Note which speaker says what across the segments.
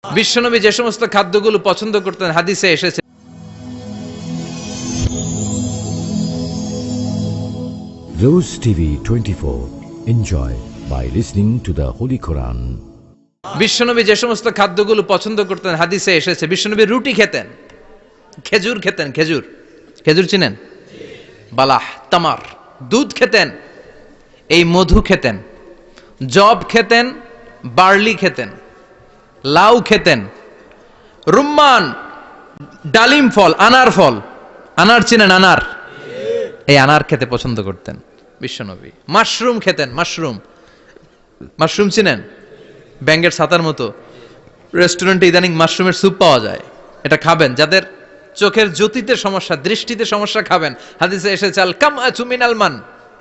Speaker 1: বিশ্বনবী যে সমস্ত খাদ্যগুলো পছন্দ করতেন হাদিসে এসেছে।
Speaker 2: Rose TV 24. Enjoy by listening to the Holy Quran.
Speaker 1: বিশ্বনবী যে সমস্ত খাদ্যগুলো পছন্দ করতেন হাদিসে এসেছে। বিশ্বনবী রুটি খেতেন, খেজুর খেতেন, খেজুর, খেজুর চিনেন? বালাহ, তামার, দুধ খেতেন, এই মধু খেতেন, জব খেতেন, বার্লি খেতেন, লাউ খেতেন, রুম্মান, ডালিম ফল, আনার ফল, আনার চিনেন? আনার, এই আনার খেতে পছন্দ করতেন বিশ্বনবী। মাশরুম খেতেন, মাশরুম, মাশরুম চিনেন? ব্যাঙ্গের ছাতার মতো। রেস্টুরেন্টে ইদানিং মাশরুমের স্যুপ পাওয়া যায়, এটা খাবেন। যাদের চোখের জ্যোতিতে সমস্যা, দৃষ্টিতে সমস্যা, খাবেন। হাদিসে এসেছে আল কামআতু মিনাল মান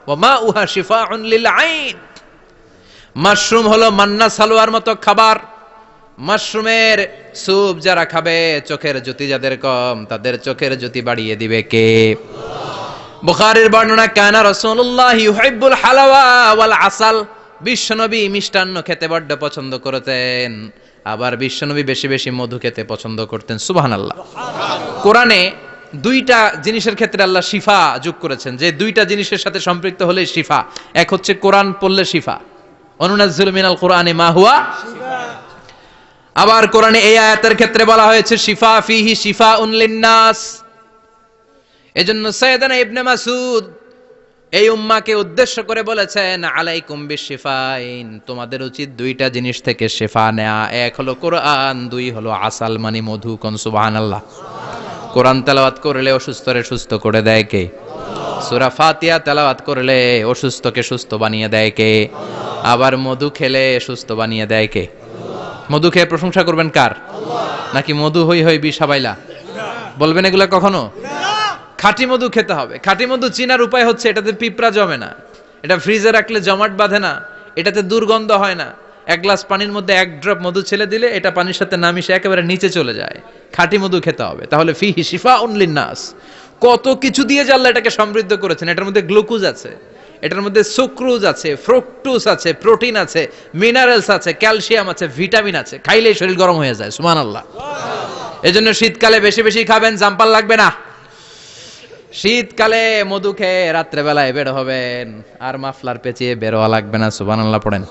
Speaker 1: ওয়া মাউহা শিফাউন লিল আইন। মাশরুম হলো মান্না সালোয়ার মতো খাবার। মাশরুমের স্যুপ যারা খাবে, চোখের জ্যোতি যাদের কম, তাদের চোখের জ্যোতি বাড়িয়ে দিবে কে? বুখারীর বর্ণনা, কানা রাসূলুল্লাহ ইউহিব্বুল হালাওয়া ওয়াল আসাল। বিশ্বনবী মিষ্টান্ন খেতে বড্ড পছন্দ করতেন, আবার বিশ্বনবী বেশি বেশি মধু খেতে পছন্দ করতেন। সুবহানাল্লাহ। কোরআনে দুইটা জিনিসের ক্ষেত্রে আল্লাহ শিফা যোগ করেছেন, যে দুইটা জিনিসের সাথে সম্পৃক্ত হলে শিফা। এক হচ্ছে কোরআন পড়লে শিফা, অনুনাজ্জিলু মিনাল কোরআনি মা হুয়া শিফা। আবার কোরআনে এই আয়াতের ক্ষেত্রে বলা হয়েছে শিফা ফিহি শিফাউন লিন্নাস। এজন্য সাইয়েদানা ইবনে মাসউদ এই উম্মাকে উদ্দেশ্য করে বলেছেন, আলাইকুম বিশিফাইন, তোমাদের উচিত দুইটা জিনিস থেকে শিফা নেয়া। এক হলো কোরআন, দুই হলো আসাল মানে মধু। কোন সুবহানাল্লাহ। কোরআন তেলাওয়াত করলে অসুস্থরে সুস্থ করে দেয় কে? সূরা ফাতিহা তেলাওয়াত করলে অসুস্থকে সুস্থ বানিয়ে দেয় কে? আবার মধু খেলে সুস্থ বানিয়ে দেয় কে? মধু খেয়ে প্রশংসা করবেন কার? নাকি মধু হই হই বিষাবাইলা বলবেন এগুলা কখনো? খাঁটি মধু খেতে হবে। খাঁটি মধু চিনার উপায় হচ্ছে, এটাতে পিঁপড়া জমে না, এটা ফ্রিজে রাখলে জমাট বাঁধে না, এটাতে দুর্গন্ধ হয় না। এক গ্লাস পানির মধ্যে এক ড্রপ মধু ছেলে দিলে এটা পানির সাথে না মিশে একেবারে নিচে চলে যায়। খাঁটি মধু খেতে হবে। তাহলে ফিহি শিফাউন লিন্নাস। কত কিছু দিয়ে যে আল্লাহ এটাকে সমৃদ্ধ করেছেন। এটার মধ্যে গ্লুকোজ আছে, এটার মধ্যে সুক্রোজ আছে, ফ্রুকটোজ আছে, প্রোটিন আছে, মিনারেলস আছে, ক্যালসিয়াম আছে, ভিটামিন আছে। খাইলেই শরীর গরম হয়ে যায়। সুবহানাল্লাহ। এজন্য শীতকালে বেশি বেশি খাবেন, জাম্পার লাগবে না। শীতকালে মধু খেয়ে রাত্রে বেলায় বের হবেন, আর মাফলার পেঁচিয়ে বের হওয়া লাগবে না। সুবহানাল্লাহ পড়েন।